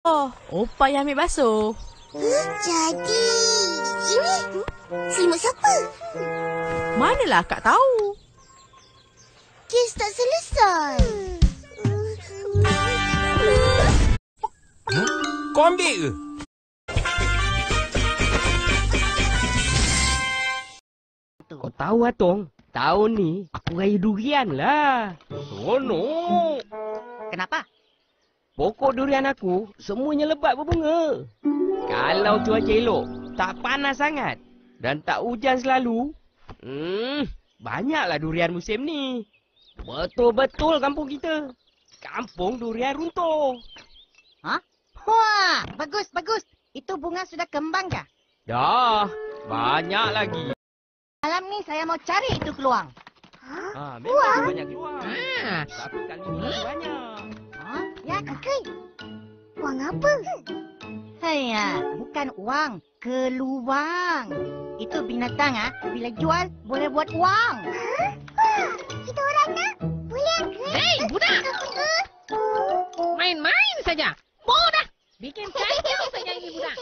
Oh, Opa yang ambil basuh. Jadi, ini selimut siapa? Manalah Kak tahu. Kes tak selesai. Kau ambil ke? Kau tahu Atong, tahun ni aku raya durian lah. Seronok. Kenapa? Pokok durian aku semuanya lebat berbunga. Kalau cuaca elok, tak panas sangat dan tak hujan selalu, banyaklah durian musim ni. Betul-betul kampung kita. Kampung durian runtuh. Ha? Wah, bagus, bagus. Itu bunga sudah kembang kah? Dah, banyak lagi. Malam ni saya mau cari itu peluang. Memang banyak keluar. Tapi kali ni banyak. Ha? Ya, Kakak, wang apa? Hanya, bukan uang, keluang. Itu binatang bila jual boleh buat uang. Wah, kita orang nak. Boleh ke? Hei, budak! Main-main saja. Bodoh! Bikin kacau saja ini budak.